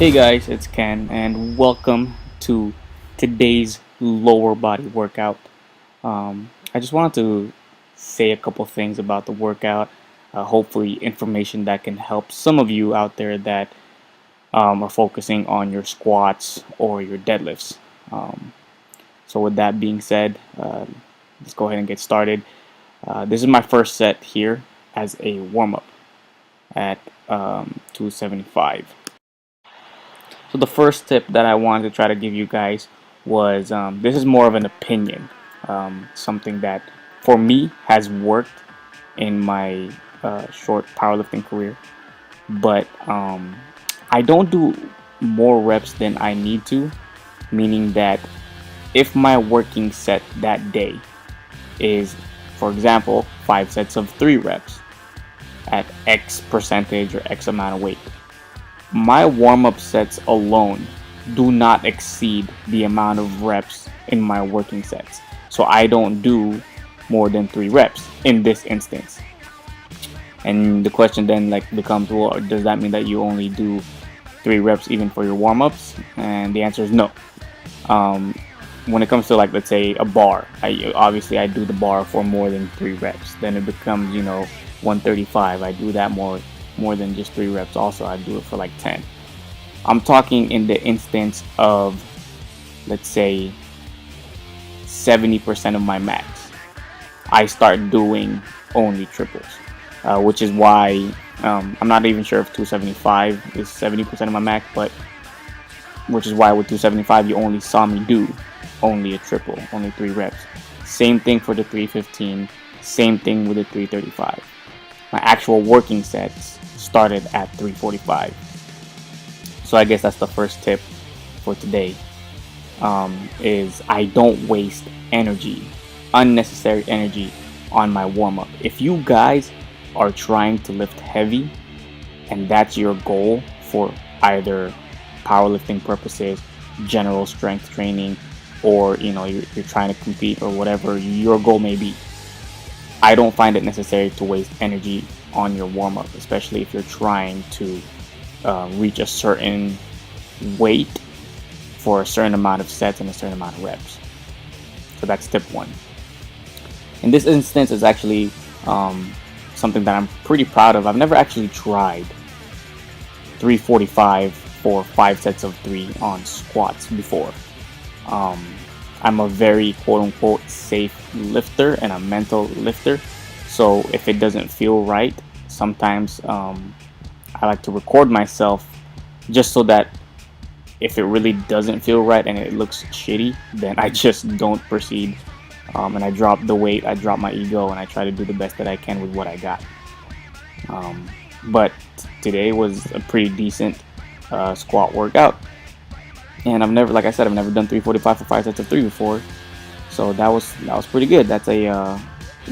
Hey guys, it's Ken, and welcome to today's lower body workout. I just wanted to say a couple things about the workout. Hopefully, information that can help some of you out there that are focusing on your squats or your deadlifts. Um, so, with that being said, let's go ahead and get started. This is my first set here as a warm up at 275. So the first tip that I wanted to try to give you guys was this is more of an opinion, something that for me has worked in my short powerlifting career, but I don't do more reps than I need to, meaning that if my working set that day is, for example, 5 sets of 3 reps at X percentage or X amount of weight, my warm-up sets alone do not exceed the amount of reps in my working sets. So I don't do more than 3 reps in this instance. And the question then becomes, well, does that mean that you only do 3 reps even for your warm-ups? And the answer is no. When it comes to let's say a bar, I do the bar for more than 3 reps. Then it becomes 135. I do that more than just 3 reps. Also, I do it for 10. I'm talking in the instance of, let's say, 70% of my max. I start doing only triples, which is why I'm not even sure if 275 is 70% of my max, but which is why with 275 you only saw me do only a triple, only 3 reps. Same thing for the 315, same thing with the 335. My actual working sets started at 345. So I guess that's the first tip for today, is I don't waste energy, unnecessary energy on my warm-up. If you guys are trying to lift heavy and that's your goal for either powerlifting purposes, general strength training, or you're trying to compete or whatever your goal may be, I don't find it necessary to waste energy on your warm-up, especially if you're trying to reach a certain weight for a certain amount of sets and a certain amount of reps. So that's tip 1. In this instance, is actually something that I'm pretty proud of. I've never actually tried 345 for 5 sets of 3 on squats before. I'm a very quote-unquote safe lifter and a mental lifter, so if it doesn't feel right, sometimes I like to record myself just so that if it really doesn't feel right and it looks shitty, then I just don't proceed, and I drop the weight, I drop my ego, and I try to do the best that I can with what I got. But today was a pretty decent squat workout. And I've never done 345 for 5 sets of 3 before, so that was pretty good. That's a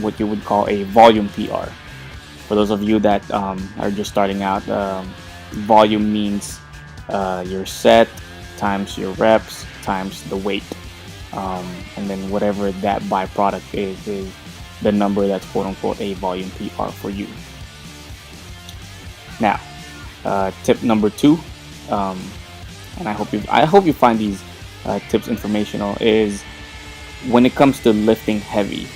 what you would call a volume PR. For those of you that are just starting out, volume means your set times your reps times the weight, and then whatever that byproduct is the number that's quote unquote a volume PR for you. Now, tip number 2. And I hope you find these tips informational, is when it comes to lifting heavy,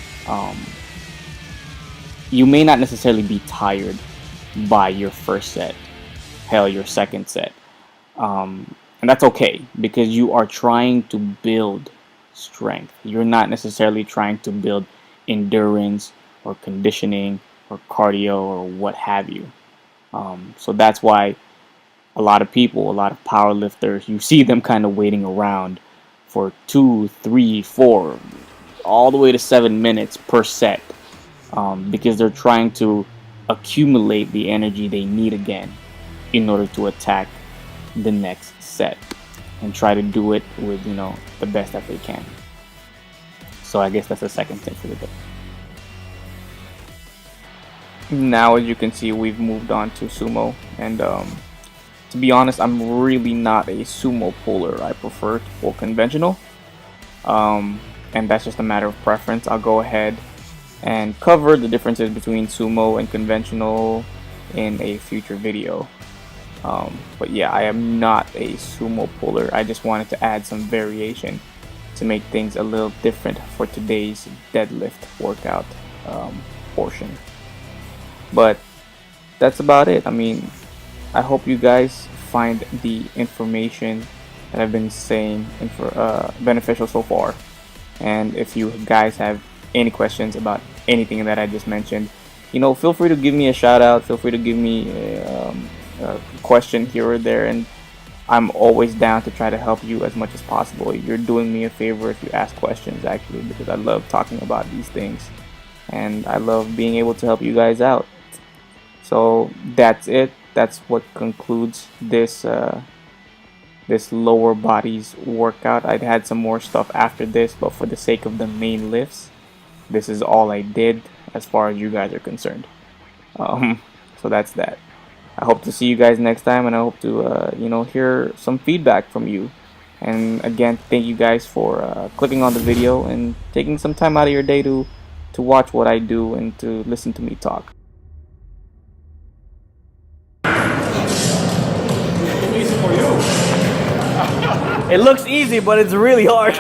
you may not necessarily be tired by your first set, hell, your second set, and that's okay, because you are trying to build strength. You're not necessarily trying to build endurance or conditioning or cardio or what have you. So that's why a lot of power lifters, you see them kind of waiting around for 2, 3, 4, all the way to 7 minutes per set, because they're trying to accumulate the energy they need again in order to attack the next set and try to do it with the best that they can. So I guess that's the second tip for the day. Now, as you can see, we've moved on to sumo, and to be honest, I'm really not a sumo puller. I prefer to pull conventional, and that's just a matter of preference. I'll go ahead and cover the differences between sumo and conventional in a future video. But yeah, I am not a sumo puller. I just wanted to add some variation to make things a little different for today's deadlift workout portion. But that's about it. I mean, I hope you guys find the information that I've been saying beneficial so far. And if you guys have any questions about anything that I just mentioned, feel free to give me a shout out. Feel free to give me a question here or there, and I'm always down to try to help you as much as possible. You're doing me a favor if you ask questions, actually, because I love talking about these things, and I love being able to help you guys out. So that's it. That's what concludes this lower bodies workout. I'd had some more stuff after this, but for the sake of the main lifts, this is all I did as far as you guys are concerned. So that's that. I hope to see you guys next time, and I hope to hear some feedback from you. And again, thank you guys for clicking on the video and taking some time out of your day to watch what I do and to listen to me talk. It looks easy, but it's really hard.